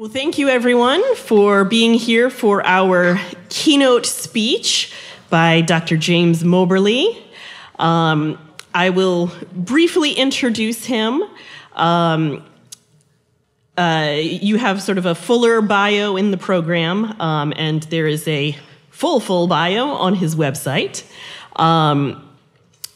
Well, thank you everyone for being here for our keynote speech by Dr. James Mobberley. I will briefly introduce him. You have sort of a fuller bio in the program, and there is a full bio on his website.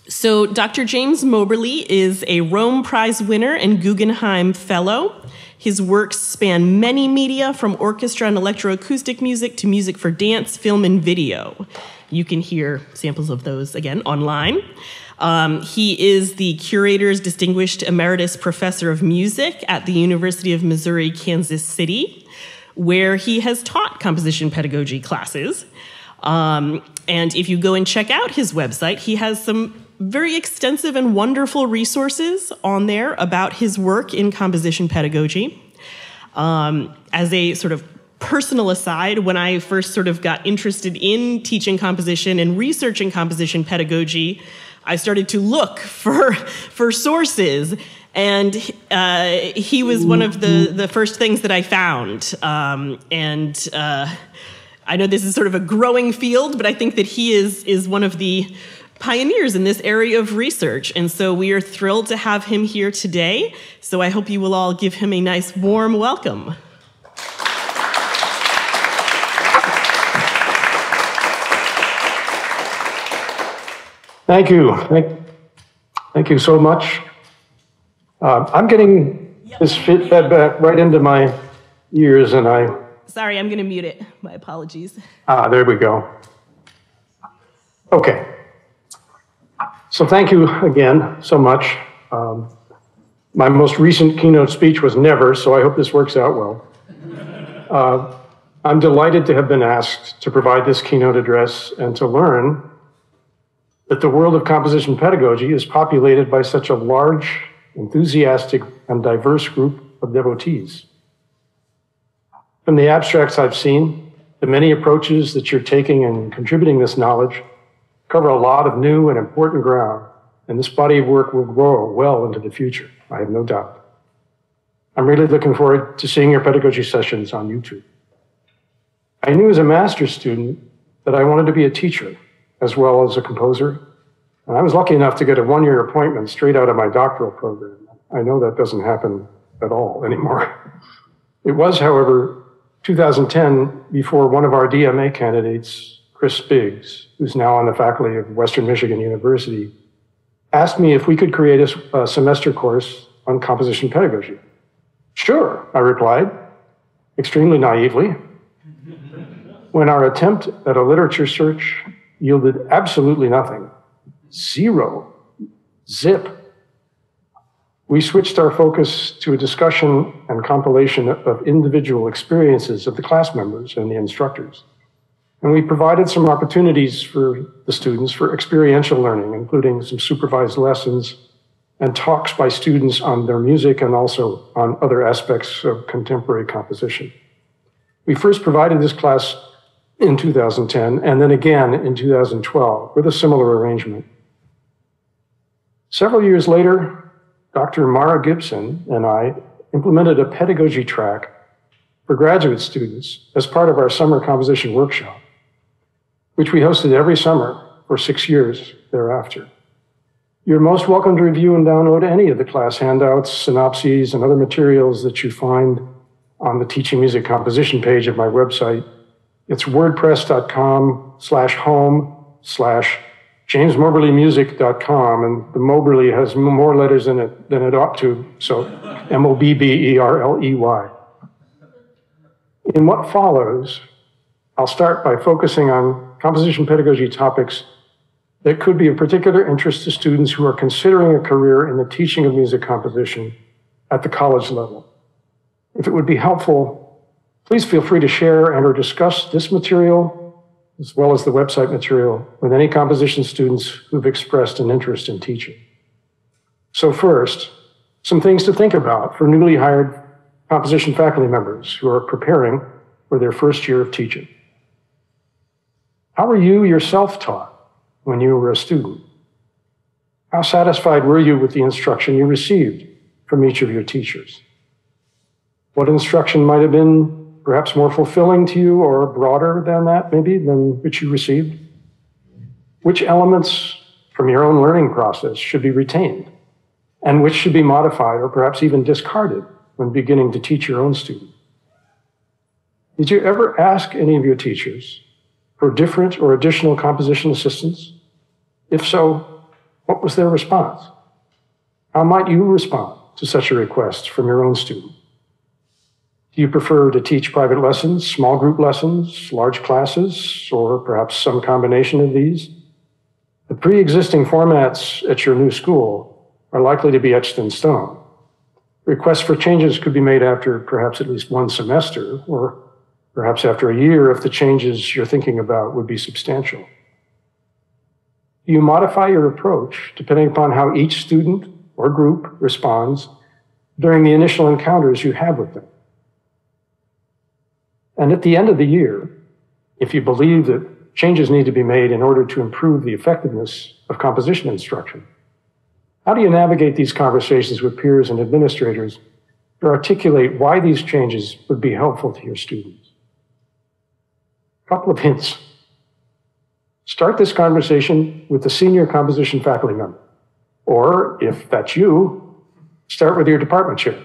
So Dr. James Mobberley is a Rome Prize winner and Guggenheim Fellow. His works span many media, from orchestra and electroacoustic music to music for dance, film, and video. You can hear samples of those, again, online. He is the Curator's Distinguished Emeritus Professor of Music at the University of Missouri, Kansas City, where he has taught composition pedagogy classes. And if you go and check out his website, he has some very extensive and wonderful resources on there about his work in composition pedagogy. As a sort of personal aside, when I first sort of got interested in teaching composition and researching composition pedagogy, I started to look for sources, and he was one of the first things that I found. I know this is sort of a growing field, but I think that he is one of the pioneers in this area of research, and so we are thrilled to have him here today. So I hope you will all give him a nice warm welcome. Thank you. Thank you so much. I'm getting this fed back right into my ears, and Sorry, I'm going to mute it. My apologies. There we go. Okay. So thank you again so much. My most recent keynote speech was never, so I hope this works out well. I'm delighted to have been asked to provide this keynote address and to learn that the world of composition pedagogy is populated by such a large, enthusiastic, and diverse group of devotees. From the abstracts I've seen, the many approaches that you're taking in contributing this knowledge cover a lot of new and important ground, and this body of work will grow well into the future, I have no doubt. I'm really looking forward to seeing your pedagogy sessions on YouTube. I knew as a master's student that I wanted to be a teacher as well as a composer, and I was lucky enough to get a one-year appointment straight out of my doctoral program. I know that doesn't happen at all anymore. It was, however, 2010 before one of our DMA candidates, Chris Biggs, who's now on the faculty of Western Michigan University, asked me if we could create a semester course on composition pedagogy. Sure, I replied, extremely naively, when our attempt at a literature search yielded absolutely nothing. Zero. Zip. We switched our focus to a discussion and compilation of individual experiences of the class members and the instructors. And we provided some opportunities for the students for experiential learning, including some supervised lessons and talks by students on their music and also on other aspects of contemporary composition. We first provided this class in 2010 and then again in 2012 with a similar arrangement. Several years later, Dr. Mara Gibson and I implemented a pedagogy track for graduate students as part of our summer composition workshop, which we hosted every summer for 6 years thereafter. You're most welcome to review and download any of the class handouts, synopses, and other materials that you find on the Teaching Music Composition page of my website. It's wordpress.com/home/jamesmobberleymusic.com, and the Mobberley has more letters in it than it ought to, so Mobberley. In what follows, I'll start by focusing on composition pedagogy topics that could be of particular interest to students who are considering a career in the teaching of music composition at the college level. If it would be helpful, please feel free to share and or discuss this material, as well as the website material, with any composition students who've expressed an interest in teaching. So first, some things to think about for newly hired composition faculty members who are preparing for their first year of teaching. How were you yourself taught when you were a student? How satisfied were you with the instruction you received from each of your teachers? What instruction might have been perhaps more fulfilling to you or broader than that, maybe, than which you received? Which elements from your own learning process should be retained, and which should be modified or perhaps even discarded when beginning to teach your own students? Did you ever ask any of your teachers for different or additional composition assistance? If so, what was their response? How might you respond to such a request from your own student? Do you prefer to teach private lessons, small group lessons, large classes, or perhaps some combination of these? The pre-existing formats at your new school are likely to be etched in stone. Requests for changes could be made after perhaps at least one semester, or perhaps after a year if the changes you're thinking about would be substantial. Do you modify your approach depending upon how each student or group responds during the initial encounters you have with them? And at the end of the year, if you believe that changes need to be made in order to improve the effectiveness of composition instruction, how do you navigate these conversations with peers and administrators to articulate why these changes would be helpful to your students? A couple of hints. Start this conversation with the senior composition faculty member, or if that's you, start with your department chair.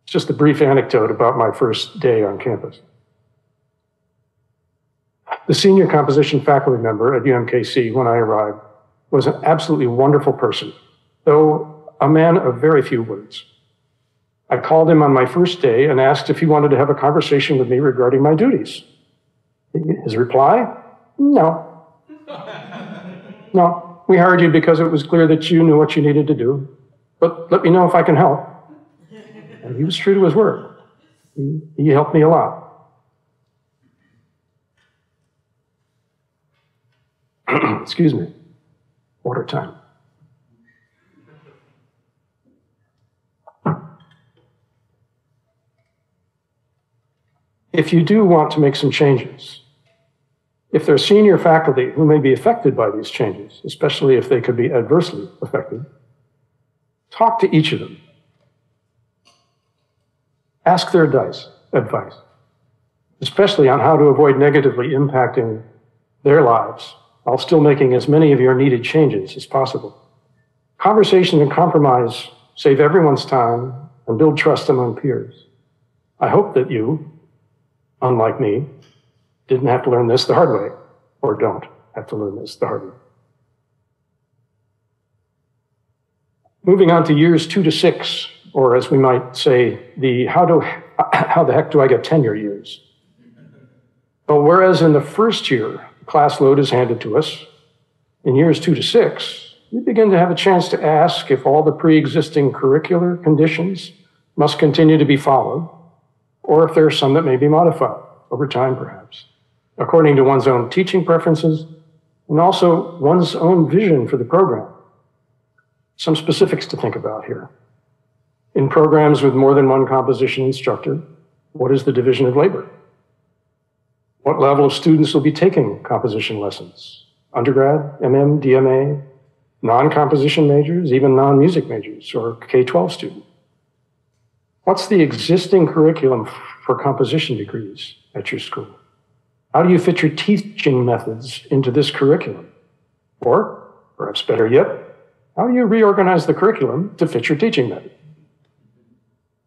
Just a brief anecdote about my first day on campus. The senior composition faculty member at UMKC when I arrived was an absolutely wonderful person, though a man of very few words. I called him on my first day and asked if he wanted to have a conversation with me regarding my duties. His reply, no. No, we hired you because it was clear that you knew what you needed to do, but let me know if I can help. And he was true to his word. He helped me a lot. Excuse me. Water time. If you do want to make some changes, if there are senior faculty who may be affected by these changes, especially if they could be adversely affected, talk to each of them. Ask their advice, especially on how to avoid negatively impacting their lives while still making as many of your needed changes as possible. Conversation and compromise save everyone's time and build trust among peers. I hope that you, unlike me, didn't have to learn this the hard way, or don't have to learn this the hard way. Moving on to years 2 to 6, or as we might say, how the heck do I get tenure years? Well, whereas in the first year, class load is handed to us, in years 2 to 6, we begin to have a chance to ask if all the pre-existing curricular conditions must continue to be followed, or if there are some that may be modified over time, perhaps, according to one's own teaching preferences and also one's own vision for the program. Some specifics to think about here. In programs with more than one composition instructor, what is the division of labor? What level of students will be taking composition lessons? Undergrad, MM, DMA, non-composition majors, even non-music majors, or K-12 students? What's the existing curriculum for composition degrees at your school? How do you fit your teaching methods into this curriculum? Or, perhaps better yet, how do you reorganize the curriculum to fit your teaching method?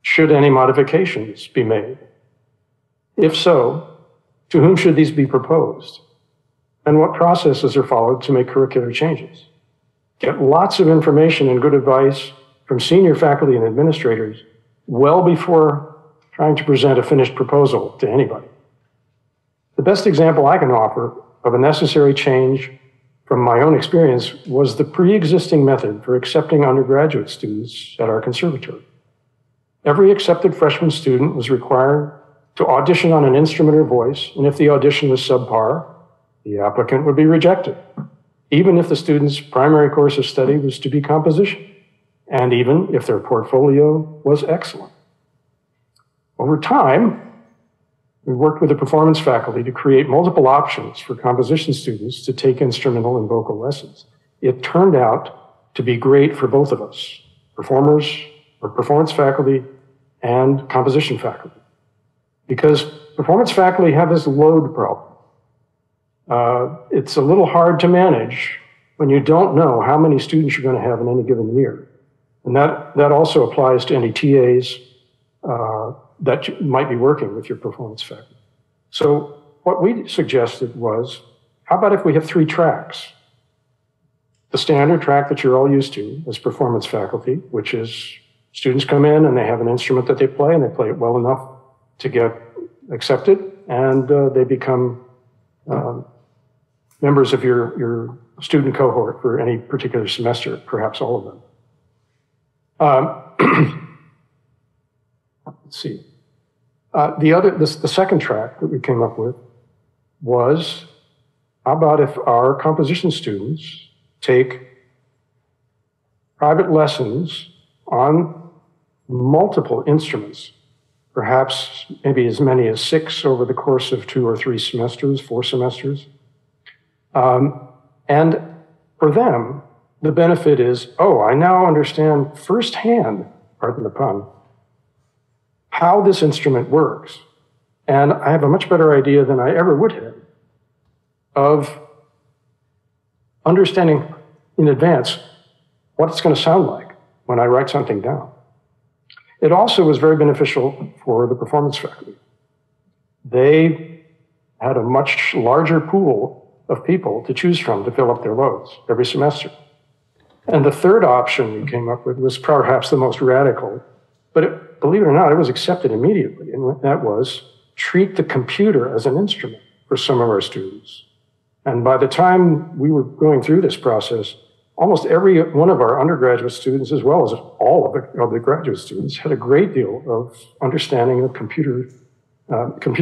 Should any modifications be made? If so, to whom should these be proposed? And what processes are followed to make curricular changes? Get lots of information and good advice from senior faculty and administrators well before trying to present a finished proposal to anybody. The best example I can offer of a necessary change from my own experience was the pre-existing method for accepting undergraduate students at our conservatory. Every accepted freshman student was required to audition on an instrument or voice, and if the audition was subpar, the applicant would be rejected, even if the student's primary course of study was to be composition, and even if their portfolio was excellent. Over time, we worked with the performance faculty to create multiple options for composition students to take instrumental and vocal lessons. It turned out to be great for both of us, performers for performance faculty and composition faculty. Because performance faculty have this load problem. It's a little hard to manage when you don't know how many students you're going to have in any given year. And that also applies to any TAs that you might be working with your performance faculty. So what we suggested was, how about if we have 3 tracks? The standard track that you're all used to as performance faculty, which is students come in and they have an instrument that they play, and they play it well enough to get accepted, and they become members of your student cohort for any particular semester, perhaps all of them. Let's see. The second track that we came up with was, how about if our composition students take private lessons on multiple instruments, perhaps maybe as many as 6 over the course of 2 or 3 semesters, 4 semesters. And for them, the benefit is, oh, I now understand firsthand, pardon the pun, how this instrument works. And I have a much better idea than I ever would have of understanding in advance what it's going to sound like when I write something down. It also was very beneficial for the performance faculty. They had a much larger pool of people to choose from to fill up their loads every semester. And the third option we came up with was perhaps the most radical, but believe it or not, it was accepted immediately. And that was, treat the computer as an instrument for some of our students. And by the time we were going through this process, almost every one of our undergraduate students, as well as all of the graduate students, had a great deal of understanding of computer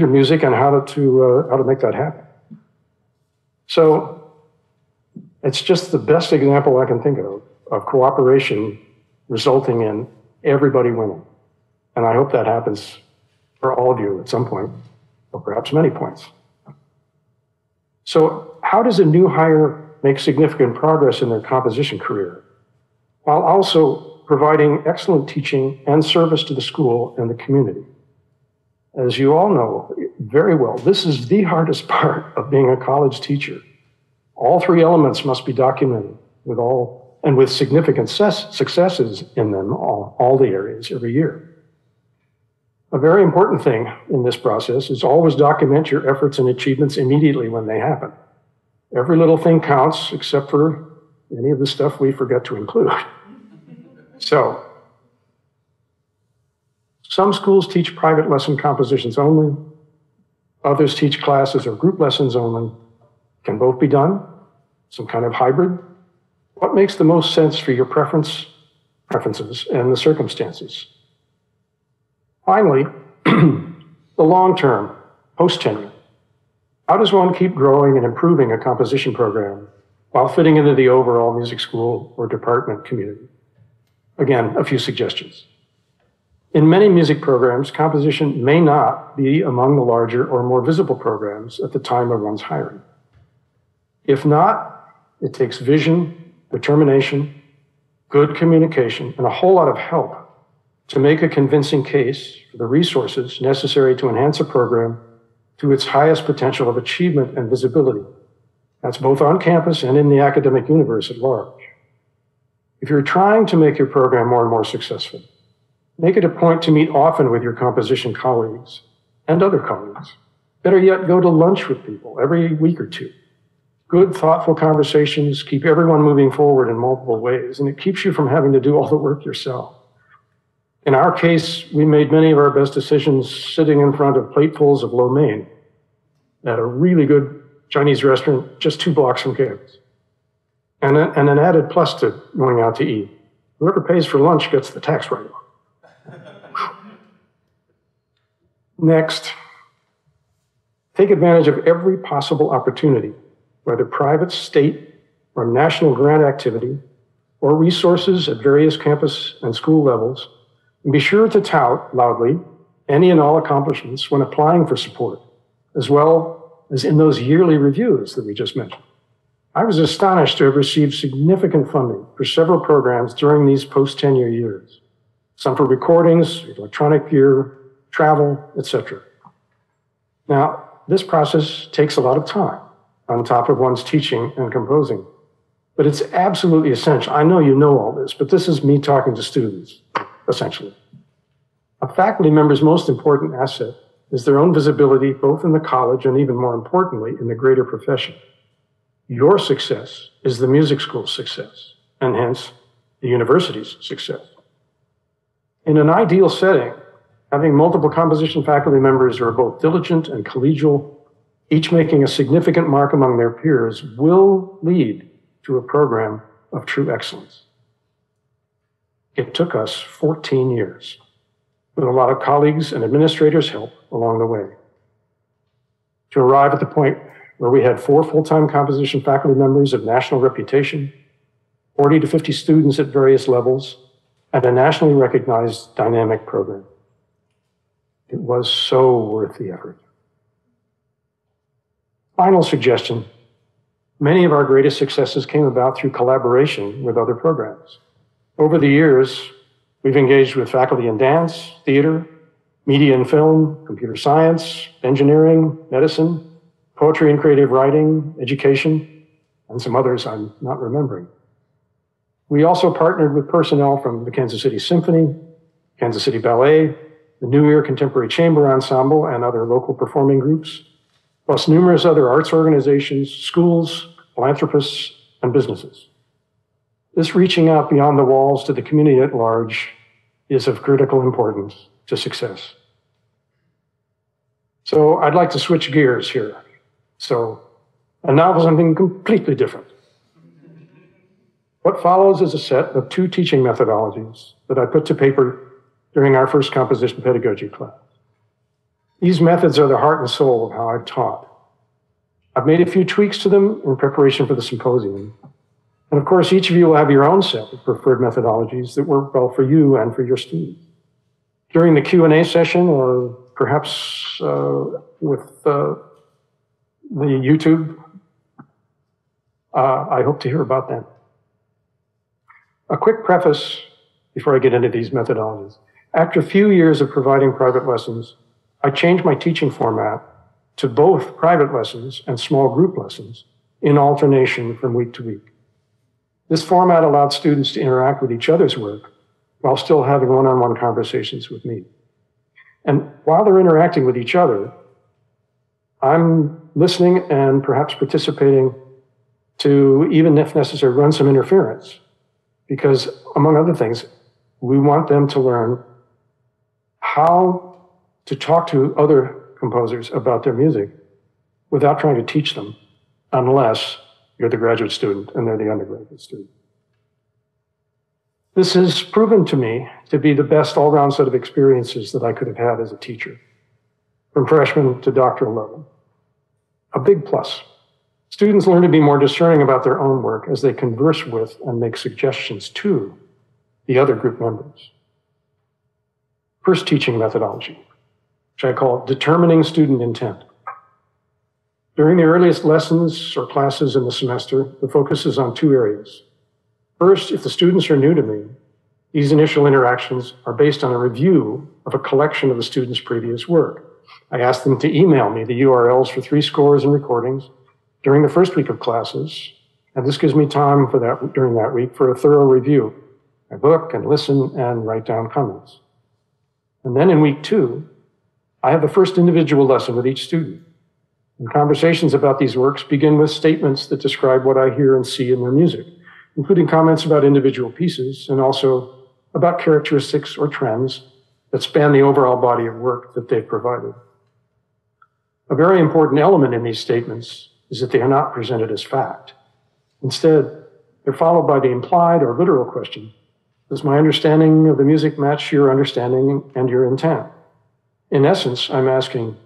music and how to make that happen. So it's just the best example I can think of cooperation resulting in everybody winning. And I hope that happens for all of you at some point, or perhaps many points. So how does a new hire make significant progress in their composition career, while also providing excellent teaching and service to the school and the community? As you all know very well, this is the hardest part of being a college teacher. All 3 elements must be documented with significant successes in them, all the areas every year. A very important thing in this process is always document your efforts and achievements immediately when they happen. Every little thing counts, except for any of the stuff we forget to include. So, some schools teach private lesson compositions only. Others teach classes or group lessons only. Can both be done? Some kind of hybrid? What makes the most sense for your preferences and the circumstances? Finally, the long term, post-tenure. How does one keep growing and improving a composition program while fitting into the overall music school or department community? Again, a few suggestions. In many music programs, composition may not be among the larger or more visible programs at the time of one's hiring. If not, it takes vision, determination, good communication, and a whole lot of help to make a convincing case for the resources necessary to enhance a program to its highest potential of achievement and visibility. That's both on campus and in the academic universe at large. If you're trying to make your program more and more successful, make it a point to meet often with your composition colleagues and other colleagues. Better yet, go to lunch with people every week or 2. Good, thoughtful conversations keep everyone moving forward in multiple ways, and it keeps you from having to do all the work yourself. In our case, we made many of our best decisions sitting in front of platefuls of lo mein at a really good Chinese restaurant just 2 blocks from campus. And an added plus to going out to eat. Whoever pays for lunch gets the tax write-off. Next, take advantage of every possible opportunity, whether private, state, or national grant activity, or resources at various campus and school levels, and be sure to tout loudly any and all accomplishments when applying for support, as well as in those yearly reviews that we just mentioned. I was astonished to have received significant funding for several programs during these post-tenure years. some for recordings, electronic gear, travel, etc. Now, this process takes a lot of time on top of one's teaching and composing, but it's absolutely essential. I know you know all this, but this is me talking to students, essentially. A faculty member's most important asset is their own visibility, both in the college and even more importantly, in the greater profession. Your success is the music school's success, and hence the university's success. In an ideal setting, having multiple composition faculty members who are both diligent and collegial, each making a significant mark among their peers, will lead to a program of true excellence. It took us 14 years, with a lot of colleagues and administrators' help along the way, to arrive at the point where we had 4 full-time composition faculty members of national reputation, 40 to 50 students at various levels, and a nationally recognized dynamic program. It was so worth the effort. Final suggestion: many of our greatest successes came about through collaboration with other programs. Over the years, we've engaged with faculty in dance, theater, media and film, computer science, engineering, medicine, poetry and creative writing, education, and some others I'm not remembering. We also partnered with personnel from the Kansas City Symphony, Kansas City Ballet, the New Year Contemporary Chamber Ensemble, and other local performing groups, plus numerous other arts organizations, schools, philanthropists, and businesses. This reaching out beyond the walls to the community at large is of critical importance to success. So I'd like to switch gears here. And now something completely different. What follows is a set of 2 teaching methodologies that I put to paper during our first composition pedagogy class. These methods are the heart and soul of how I've taught. I've made a few tweaks to them in preparation for the symposium. And of course, each of you will have your own set of preferred methodologies that work well for you and for your students. During the Q&A session, or perhaps with the YouTube, I hope to hear about them. A quick preface before I get into these methodologies. After a few years of providing private lessons, I changed my teaching format to both private lessons and small group lessons in alternation from week to week. This format allowed students to interact with each other's work while still having one-on-one conversations with me. And while they're interacting with each other, I'm listening and perhaps participating to, even if necessary, run some interference. Because, among other things, we want them to learn how to talk to other composers about their music without trying to teach them, unless you're the graduate student and they're the undergraduate student. This has proven to me to be the best all-round set of experiences that I could have had as a teacher, from freshman to doctoral level. A big plus. Students learn to be more discerning about their own work as they converse with and make suggestions to the other group members. First teaching methodology, which I call determining student intent. During the earliest lessons or classes in the semester, the focus is on 2 areas. First, if the students are new to me, these initial interactions are based on a review of a collection of the students' previous work. I ask them to email me the URLs for 3 scores and recordings during the first week of classes, and this gives me time for that during that week for a thorough review. I look and listen and write down comments. And then in week 2, I have the first individual lesson with each student. And conversations about these works begin with statements that describe what I hear and see in their music, including comments about individual pieces and also about characteristics or trends that span the overall body of work that they've provided. A very important element in these statements is that they are not presented as fact. Instead, they're followed by the implied or literal question: does my understanding of the music match your understanding and your intent? In essence, I'm asking,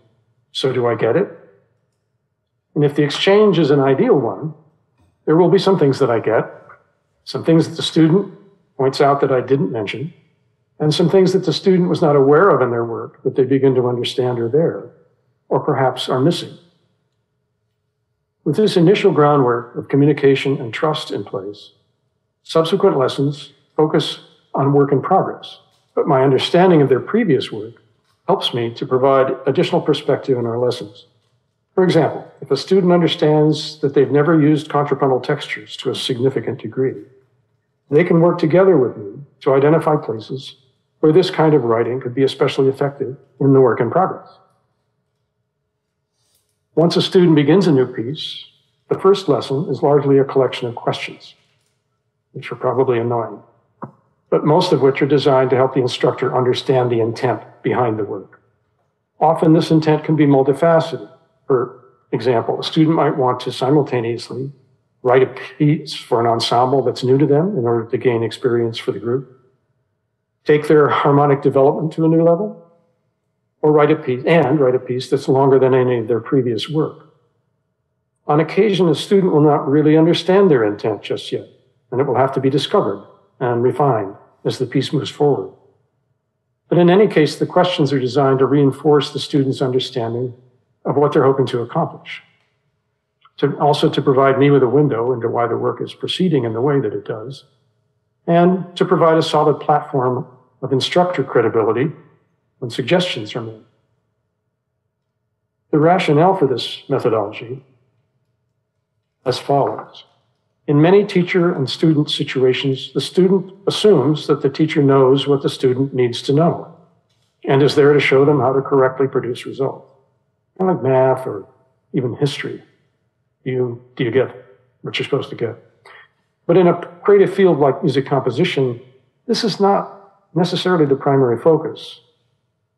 so do I get it? And if the exchange is an ideal one, there will be some things that I get, some things that the student points out that I didn't mention, and some things that the student was not aware of in their work that they begin to understand are there, or perhaps are missing. With this initial groundwork of communication and trust in place, subsequent lessons focus on work in progress, but my understanding of their previous work helps me to provide additional perspective in our lessons. For example, if a student understands that they've never used contrapuntal textures to a significant degree, they can work together with me to identify places where this kind of writing could be especially effective in the work in progress. Once a student begins a new piece, the first lesson is largely a collection of questions, which are probably annoying, but most of which are designed to help the instructor understand the intent behind the work. Often this intent can be multifaceted. For example, a student might want to simultaneously write a piece for an ensemble that's new to them in order to gain experience for the group, take their harmonic development to a new level, or write a piece that's longer than any of their previous work. On occasion, a student will not really understand their intent just yet, and it will have to be discovered and refined as the piece moves forward. But in any case, the questions are designed to reinforce the student's understanding of what they're hoping to accomplish, also to provide me with a window into why the work is proceeding in the way that it does, and to provide a solid platform of instructor credibility when suggestions are made. The rationale for this methodology as follows. In many teacher and student situations, the student assumes that the teacher knows what the student needs to know and is there to show them how to correctly produce results. Kind of like math or even history. Do you get what you're supposed to get? But in a creative field like music composition, this is not necessarily the primary focus.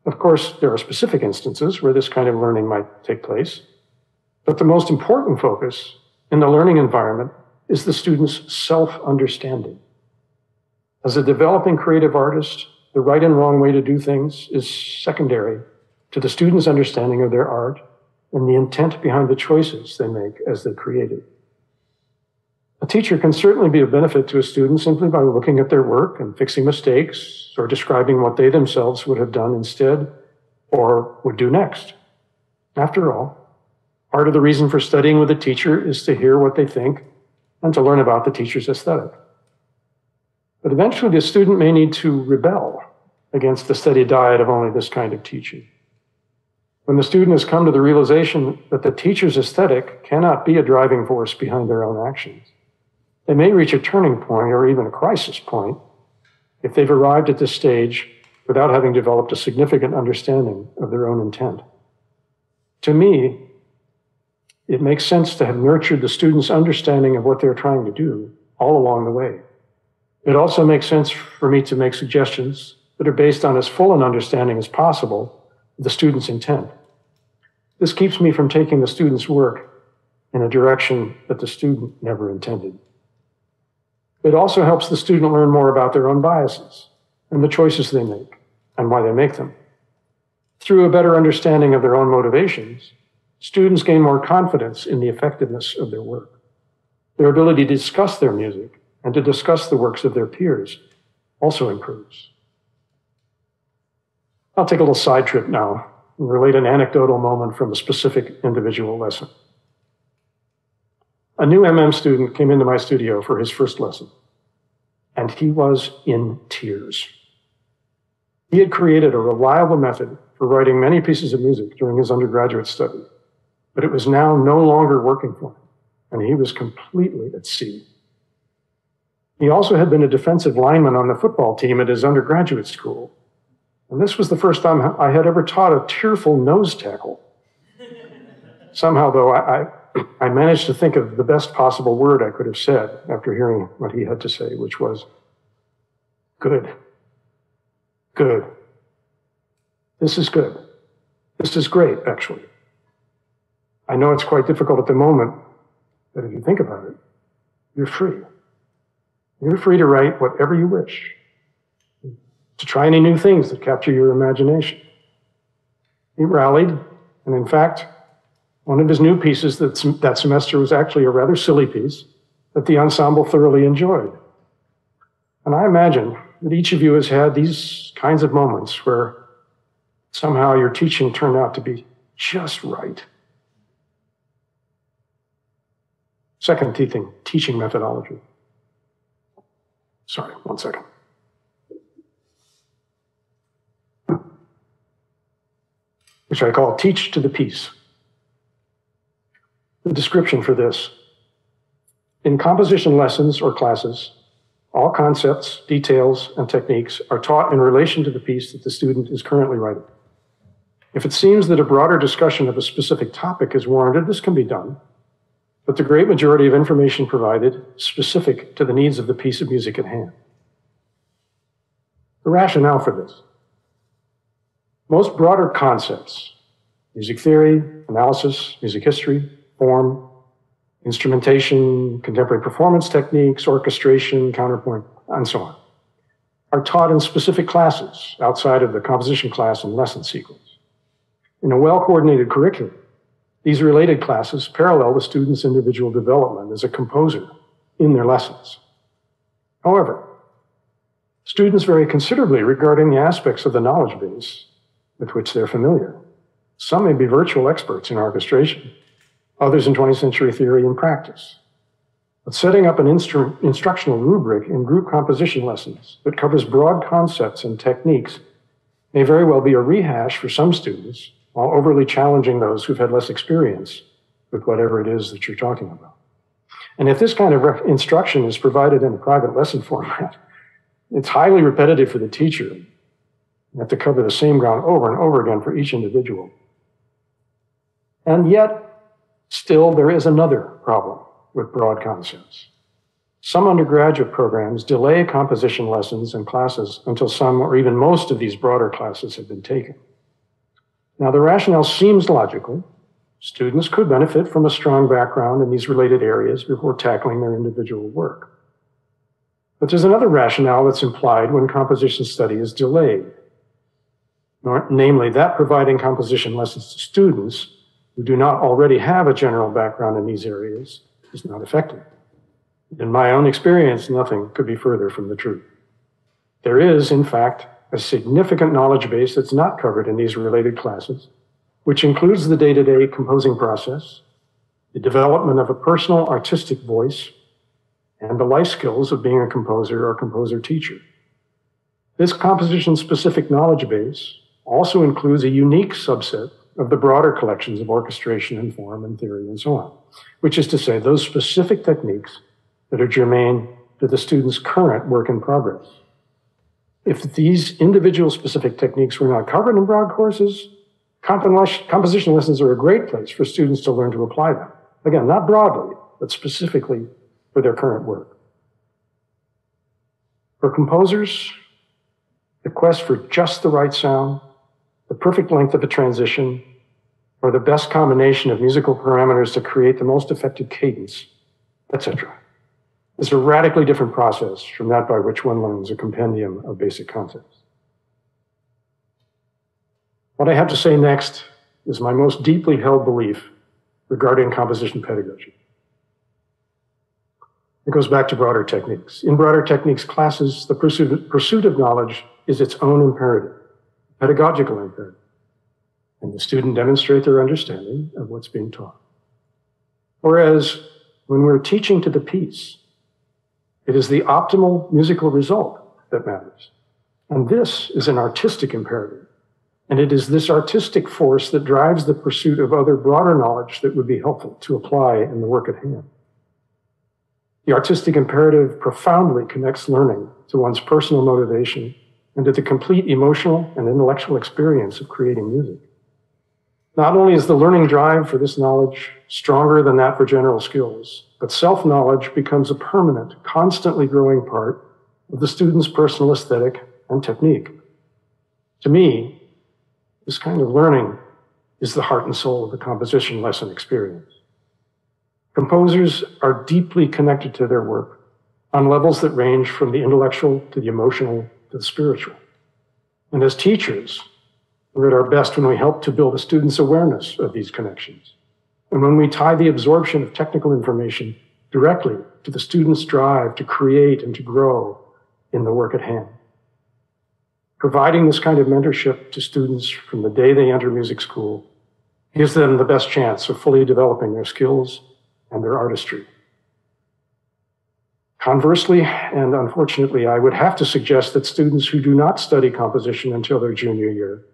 Of course, there are specific instances where this kind of learning might take place, but the most important focus in the learning environment is the student's self-understanding. As a developing creative artist, the right and wrong way to do things is secondary to the student's understanding of their art and the intent behind the choices they make as they create it. A teacher can certainly be of benefit to a student simply by looking at their work and fixing mistakes or describing what they themselves would have done instead or would do next. After all, part of the reason for studying with a teacher is to hear what they think and to learn about the teacher's aesthetic. But eventually the student may need to rebel against the steady diet of only this kind of teaching. When the student has come to the realization that the teacher's aesthetic cannot be a driving force behind their own actions, they may reach a turning point or even a crisis point if they've arrived at this stage without having developed a significant understanding of their own intent. To me, it makes sense to have nurtured the student's understanding of what they're trying to do all along the way. It also makes sense for me to make suggestions that are based on as full an understanding as possible of the student's intent. This keeps me from taking the student's work in a direction that the student never intended. It also helps the student learn more about their own biases and the choices they make and why they make them. Through a better understanding of their own motivations, students gain more confidence in the effectiveness of their work. Their ability to discuss their music and to discuss the works of their peers also improves. I'll take a little side trip now and relate an anecdotal moment from a specific individual lesson. A new student came into my studio for his first lesson, and he was in tears. He had created a reliable method for writing many pieces of music during his undergraduate study, but it was now no longer working for him, and he was completely at sea. He also had been a defensive lineman on the football team at his undergraduate school, and this was the first time I had ever taught a tearful nose tackle. Somehow, though, I managed to think of the best possible word I could have said after hearing what he had to say, which was, good. Good. This is good. This is great, actually. I know it's quite difficult at the moment, but if you think about it, you're free. You're free to write whatever you wish, to try any new things that capture your imagination. He rallied, and in fact, one of his new pieces that semester was actually a rather silly piece that the ensemble thoroughly enjoyed. And I imagine that each of you has had these kinds of moments where somehow your teaching turned out to be just right. Second teaching methodology. Sorry, one second. which I call Teach to the Piece. The description for this: in composition lessons or classes, all concepts, details, and techniques are taught in relation to the piece that the student is currently writing. If it seems that a broader discussion of a specific topic is warranted, this can be done, but the great majority of information provided is specific to the needs of the piece of music at hand. The rationale for this: most broader concepts, music theory, analysis, music history, form, instrumentation, contemporary performance techniques, orchestration, counterpoint, and so on, are taught in specific classes outside of the composition class and lesson sequence. In a well-coordinated curriculum, these related classes parallel the student's individual development as a composer in their lessons. However, students vary considerably regarding the aspects of the knowledge base with which they're familiar. Some may be virtual experts in orchestration, others in 20th century theory and practice. But setting up an instructional rubric in group composition lessons that covers broad concepts and techniques may very well be a rehash for some students, while overly challenging those who've had less experience with whatever it is that you're talking about. And if this kind of instruction is provided in a private lesson format, it's highly repetitive for the teacher. You have to cover the same ground over and over again for each individual. And yet, still, there is another problem with broad concepts. Some undergraduate programs delay composition lessons and classes until some or even most of these broader classes have been taken. Now, the rationale seems logical. Students could benefit from a strong background in these related areas before tackling their individual work. But there's another rationale that's implied when composition study is delayed, namely that providing composition lessons to students who do not already have a general background in these areas is not effective. In my own experience, nothing could be further from the truth. There is, in fact, a significant knowledge base that's not covered in these related classes, which includes the day-to-day composing process, the development of a personal artistic voice, and the life skills of being a composer or composer teacher. This composition-specific knowledge base also includes a unique subset of the broader collections of orchestration and form and theory and so on, which is to say those specific techniques that are germane to the student's current work in progress. If these individual specific techniques were not covered in broad courses, composition lessons are a great place for students to learn to apply them. Again, not broadly, but specifically for their current work. For composers, the quest for just the right sound, the perfect length of a transition, or the best combination of musical parameters to create the most effective cadence, etc., is a radically different process from that by which one learns a compendium of basic concepts. What I have to say next is my most deeply held belief regarding composition pedagogy. It goes back to broader techniques. In broader techniques classes, the pursuit of knowledge is its own imperative, pedagogical imperative, and the student demonstrate their understanding of what's being taught. Whereas when we're teaching to the piece, it is the optimal musical result that matters. And this is an artistic imperative. And it is this artistic force that drives the pursuit of other broader knowledge that would be helpful to apply in the work at hand. The artistic imperative profoundly connects learning to one's personal motivation and to the complete emotional and intellectual experience of creating music. Not only is the learning drive for this knowledge stronger than that for general skills, but self-knowledge becomes a permanent, constantly growing part of the student's personal aesthetic and technique. To me, this kind of learning is the heart and soul of the composition lesson experience. Composers are deeply connected to their work on levels that range from the intellectual to the emotional to the spiritual. And as teachers, we're at our best when we help to build a student's awareness of these connections, and when we tie the absorption of technical information directly to the student's drive to create and to grow in the work at hand. Providing this kind of mentorship to students from the day they enter music school gives them the best chance of fully developing their skills and their artistry. Conversely, and unfortunately, I would have to suggest that students who do not study composition until their junior year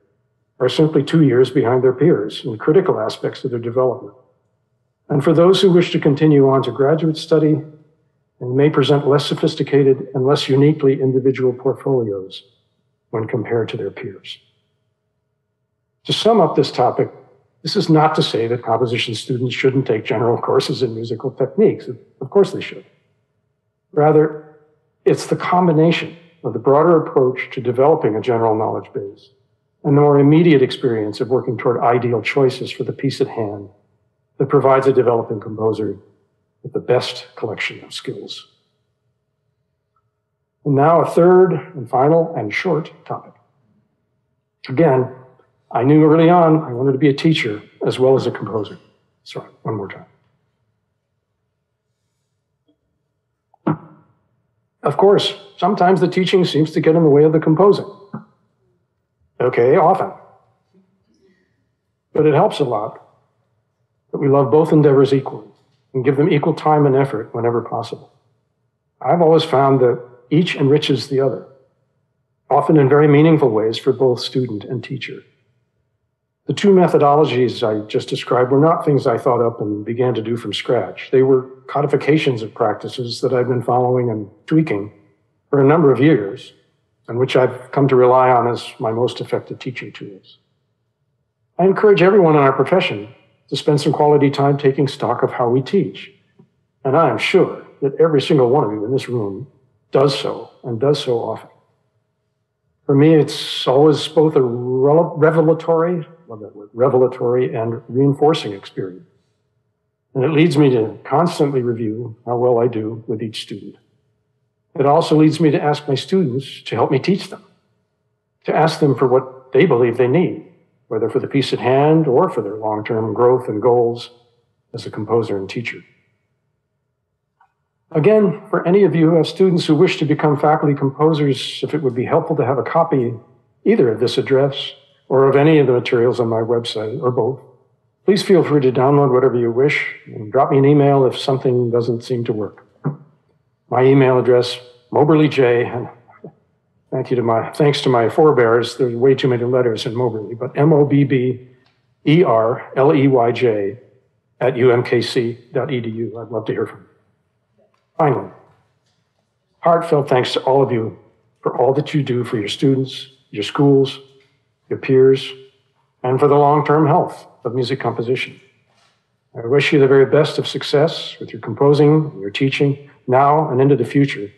are simply 2 years behind their peers in critical aspects of their development. And for those who wish to continue on to graduate study, they may present less sophisticated and less uniquely individual portfolios when compared to their peers. To sum up this topic, this is not to say that composition students shouldn't take general courses in musical techniques. Of course they should. Rather, it's the combination of the broader approach to developing a general knowledge base and the more immediate experience of working toward ideal choices for the piece at hand that provides a developing composer with the best collection of skills. And now a third and final and short topic. Again, I knew early on I wanted to be a teacher as well as a composer. Sorry, one more time. Of course, sometimes the teaching seems to get in the way of the composing. Okay, often. But it helps a lot that we love both endeavors equally and give them equal time and effort whenever possible. I've always found that each enriches the other, often in very meaningful ways for both student and teacher. The two methodologies I just described were not things I thought up and began to do from scratch. They were codifications of practices that I've been following and tweaking for a number of years, and which I've come to rely on as my most effective teaching tools. I encourage everyone in our profession to spend some quality time taking stock of how we teach. And I am sure that every single one of you in this room does so, and does so often. For me, it's always both a revelatory and reinforcing experience. And it leads me to constantly review how well I do with each student. It also leads me to ask my students to help me teach them, to ask them for what they believe they need, whether for the piece at hand or for their long-term growth and goals as a composer and teacher. Again, for any of you who have students who wish to become faculty composers, if it would be helpful to have a copy either of this address or of any of the materials on my website, or both, please feel free to download whatever you wish and drop me an email if something doesn't seem to work. My email address, Mobberley J, and thanks to my forebears, there's way too many letters in Mobberley, but MOBBERLEYJ @umkc.edu. I'd love to hear from you. Finally, heartfelt thanks to all of you for all that you do for your students, your schools, your peers, and for the long-term health of music composition. I wish you the very best of success with your composing and your teaching now and into the future.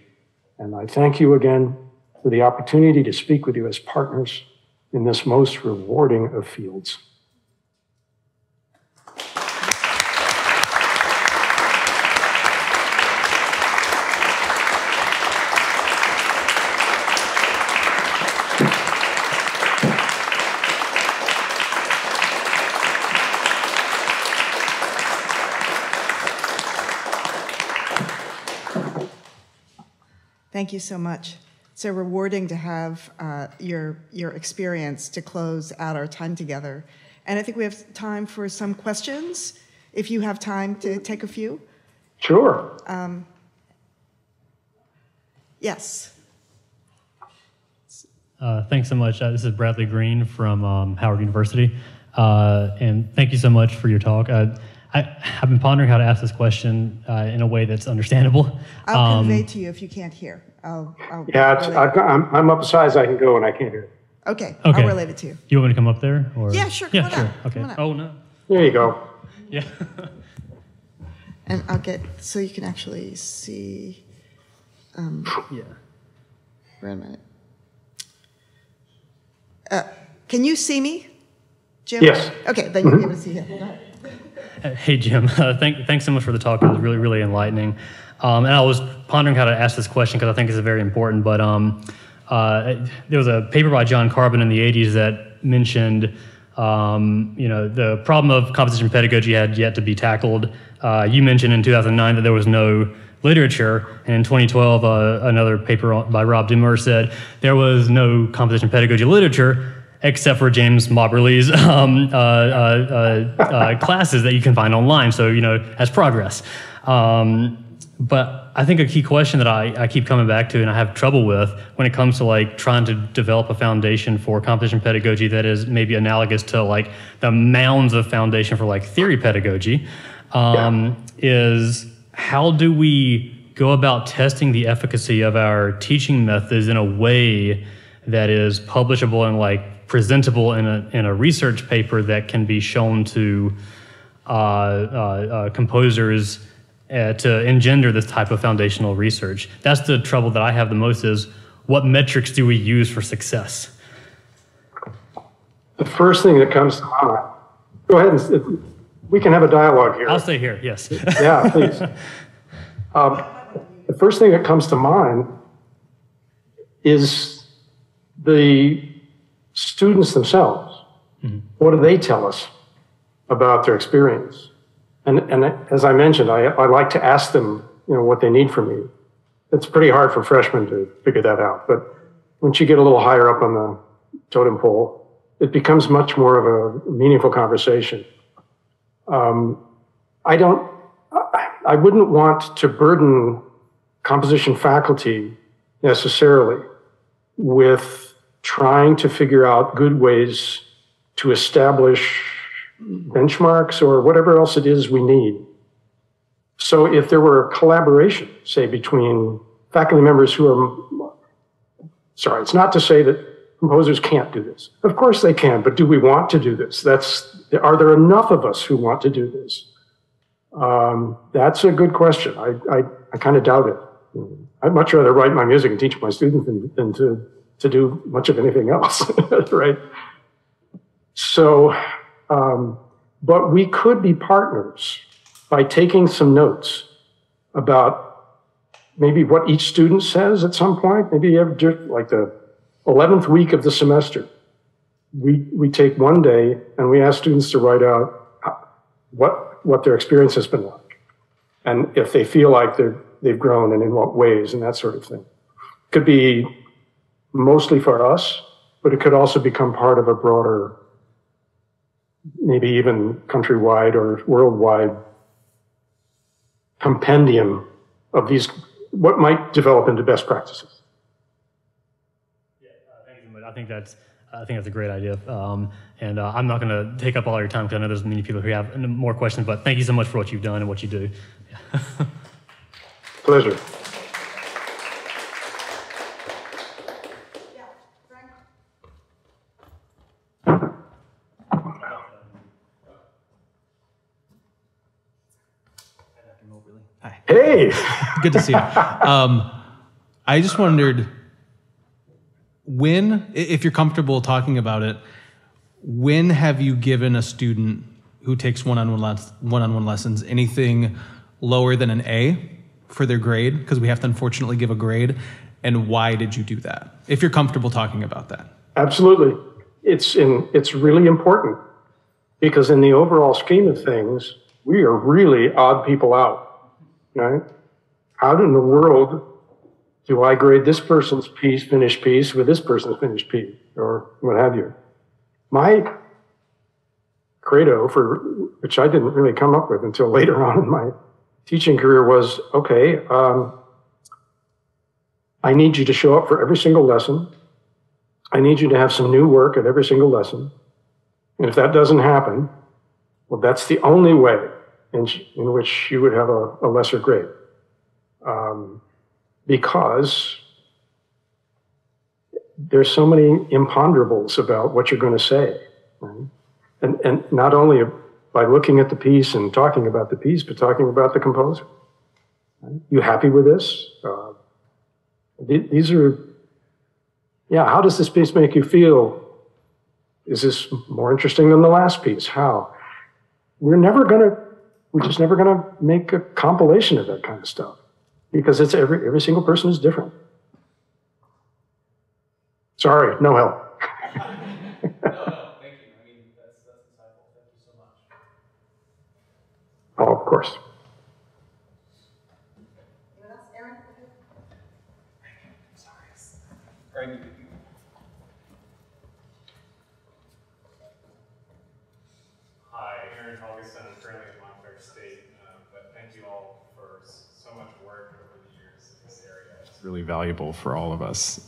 And I thank you again for the opportunity to speak with you as partners in this most rewarding of fields. Thank you so much. It's so rewarding to have your experience to close out our time together. And I think we have time for some questions, if you have time to take a few. Sure. Yes. Thanks so much. This is Bradley Green from Howard University. And thank you so much for your talk. I've been pondering how to ask this question in a way that's understandable. I'll convey to you if you can't hear. I'm upsized, I can go and I can't hear. Okay, I'll relate it to you. You want me to come up there? Or? Yeah, sure, come on up. Okay. Come on up. Oh, no. There you go. Yeah. And I'll get, so you can actually see. Yeah. Wait a minute. Can you see me, Jim? Yes. Okay, then you'll be able to see him. Hey, Jim. Thanks so much for the talk. It was really, really enlightening. And I was pondering how to ask this question because I think it's very important. But there was a paper by John Carbon in the 80s that mentioned, the problem of composition pedagogy had yet to be tackled. You mentioned in 2009 that there was no literature, and in 2012, another paper by Rob Dimmer said there was no composition pedagogy literature except for James Mobberley's classes that you can find online. So, as progress. But I think a key question that I keep coming back to and I have trouble with when it comes to like trying to develop a foundation for competition pedagogy that is maybe analogous to like the mounds of foundation for like theory pedagogy, is how do we go about testing the efficacy of our teaching methods in a way that is publishable and like presentable in a research paper that can be shown to composers to engender this type of foundational research. That's the trouble that I have the most is what metrics do we use for success? The first thing that comes to mind, go ahead and we can have a dialogue here. I'll stay here, yes. Yeah, please. The first thing that comes to mind is the students themselves. Mm-hmm. What do they tell us about their experience? And as I mentioned, I like to ask them, what they need from me. It's pretty hard for freshmen to figure that out. But once you get a little higher up on the totem pole, it becomes much more of a meaningful conversation. I wouldn't want to burden composition faculty necessarily with trying to figure out good ways to establish benchmarks or whatever else it is we need. So if there were a collaboration, say, between faculty members who are, sorry, it's not to say that composers can't do this. Of course they can, but do we want to do this? Are there enough of us who want to do this? That's a good question. I kind of doubt it. I'd much rather write my music and teach my students than to do much of anything else, right? So, but we could be partners by taking some notes about maybe what each student says at some point. Maybe like the 11th week of the semester, we take one day and we ask students to write out what their experience has been like, and if they feel like they've grown and in what ways and that sort of thing. Could be mostly for us, but it could also become part of a broader, maybe even countrywide or worldwide compendium of these, what might develop into best practices. Yeah, thank you so much. I think that's a great idea. And I'm not going to take up all your time because I know there's many people who have more questions, but thank you so much for what you've done and what you do. Pleasure. Hi. Hey! Good to see you. I just wondered if you're comfortable talking about it, when have you given a student who takes one-on-one lessons anything lower than an A for their grade? Because we have to unfortunately give a grade. And why did you do that? If you're comfortable talking about that. Absolutely. It's really important because in the overall scheme of things, we are really odd people out, right? How in the world do I grade this person's finished piece with this person's finished piece or what have you? My credo, which I didn't really come up with until later on in my teaching career, was, okay, I need you to show up for every single lesson. I need you to have some new work at every single lesson. And if that doesn't happen, well, that's the only way in which you would have a lesser grade. Because there's so many imponderables about what you're going to say. Right? And not only by looking at the piece and talking about the piece, but talking about the composer. Right? You happy with this? These are, how does this piece make you feel? Is this more interesting than the last piece? How? We're just never gonna make a compilation of that kind of stuff because it's every single person is different. Sorry, no help. No, thank you. I mean, that's insightful. Thank you so much. Oh, of course. Anyone else? Aaron? Sorry. Hi, Aaron Helgeson. I'm currently at Montclair State, but thank you all for so so much work over the years in this area. It's really valuable for all of us.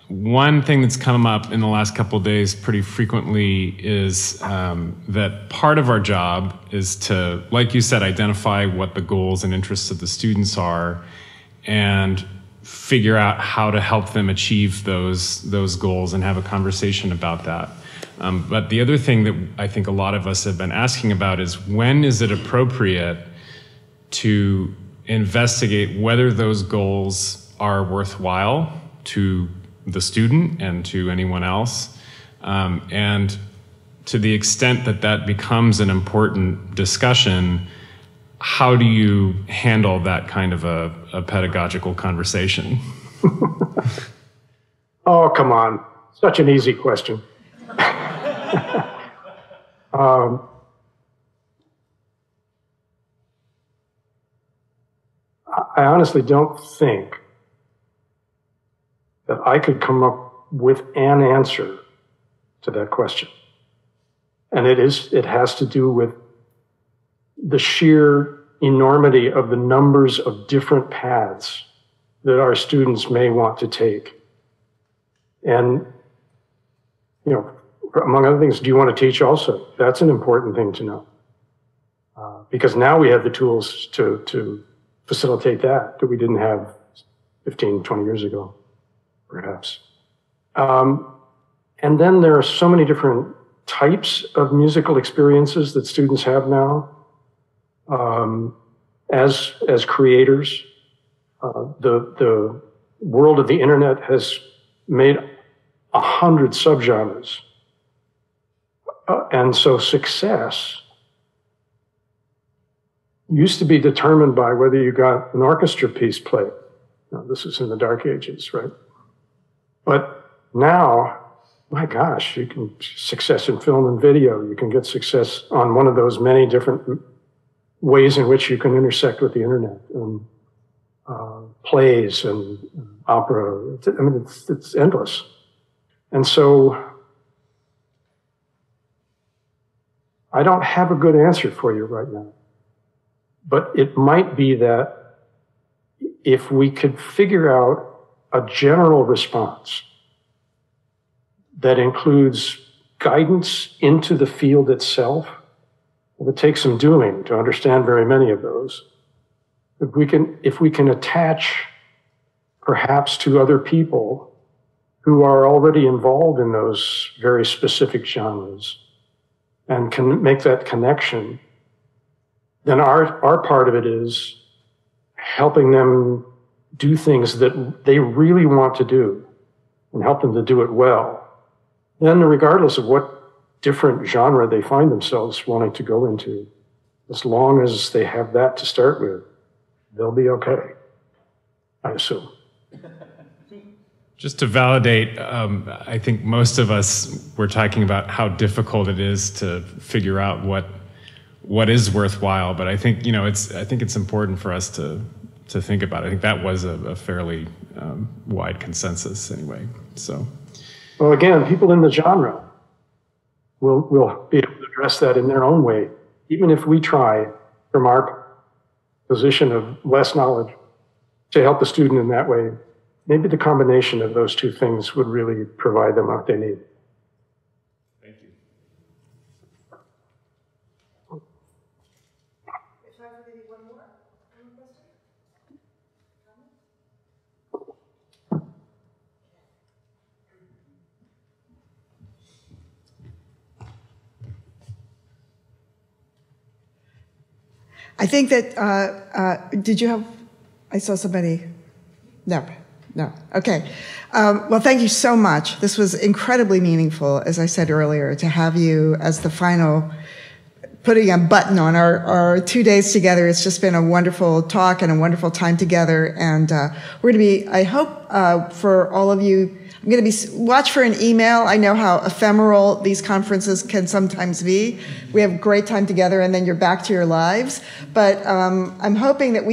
One thing that's come up in the last couple of days pretty frequently is that part of our job is to, like you said, identify what the goals and interests of the students are and figure out how to help them achieve those goals and have a conversation about that. But the other thing that I think a lot of us have been asking about is when is it appropriate to investigate whether those goals are worthwhile to the student and to anyone else, and to the extent that that becomes an important discussion, how do you handle that kind of a pedagogical conversation? Oh, come on. Such an easy question. I honestly don't think that I could come up with an answer to that question. And it has to do with the sheer enormity of the numbers of different paths that our students may want to take. And, you know, among other things, do you want to teach also? That's an important thing to know. Because now we have the tools to facilitate that we didn't have 15, 20 years ago, perhaps. And then there are so many different types of musical experiences that students have now. As creators, the world of the internet has made 100 subgenres. And so success used to be determined by whether you got an orchestra piece played. Now, this is in the dark ages, right? But now, my gosh, you can success in film and video. You can get success on one of those many different ways in which you can intersect with the internet, and plays and opera. I mean, it's endless. And so I don't have a good answer for you right now, but it might be that if we could figure out a general response that includes guidance into the field itself, it would take some doing to understand very many of those. If we can attach perhaps to other people who are already involved in those very specific genres and can make that connection, then our part of it is helping them do things that they really want to do and help them to do it well. Then regardless of what different genre they find themselves wanting to go into, as long as they have that to start with, they'll be okay, I assume. Just to validate, I think most of us were talking about how difficult it is to figure out what is worthwhile, but I think I think it's important for us to think about it. I think that was a fairly wide consensus anyway. So, well, again, people in the genre will be able to address that in their own way, even if we try from our position of less knowledge to help the student in that way. Maybe the combination of those two things would really provide them what they need. Thank you. I think that, did you have, I saw somebody, no, okay. Well, thank you so much. This was incredibly meaningful, as I said earlier, to have you as the final, putting a button on our 2 days together. It's just been a wonderful talk and a wonderful time together. And we're going to be, I hope for all of you, I'm going to be, watch for an email. I know how ephemeral these conferences can sometimes be. We have a great time together and then you're back to your lives. But I'm hoping that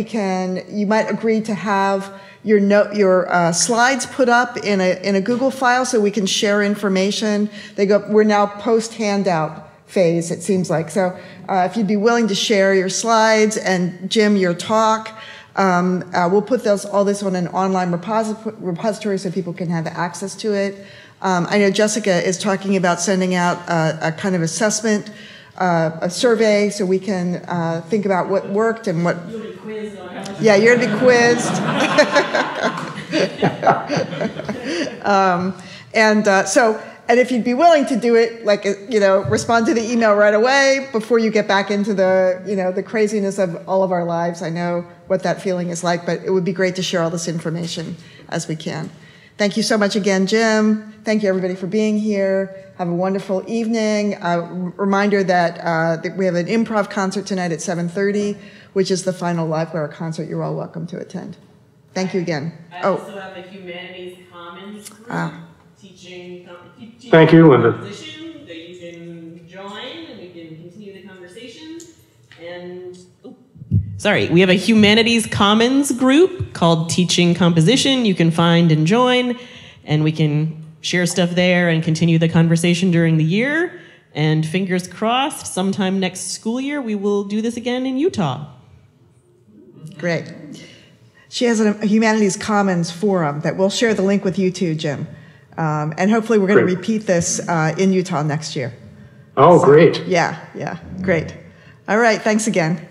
you might agree to have your slides put up in a Google file so we can share information. We're now post handout phase, it seems like. So if you'd be willing to share your slides and Jim, your talk, we'll put all this on an online repository so people can have access to it. I know Jessica is talking about sending out a kind of assessment, a survey, so we can think about what worked and what. You'll be quizzed on how much. Yeah, you're going to be quizzed. And if you'd be willing to do it, like, respond to the email right away before you get back into the craziness of all of our lives. I know what that feeling is like, but it would be great to share all this information as we can. Thank you so much again, Jim. Thank you, everybody, for being here. Have a wonderful evening. Reminder that we have an improv concert tonight at 7:30, which is the final LiveWire concert. You're all welcome to attend. Thank you again. I also have a Humanities Commons group teaching Thank you, Linda. Composition that you can join and we can continue the conversation. And we have a Humanities Commons group called Teaching Composition. You can find and join, and we can share stuff there and continue the conversation during the year. And fingers crossed, sometime next school year, we will do this again in Utah. Great. She has a Humanities Commons forum that we'll share the link with you too, Jim. And hopefully we're going to repeat this in Utah next year. Oh, great. Yeah, great. All right, thanks again.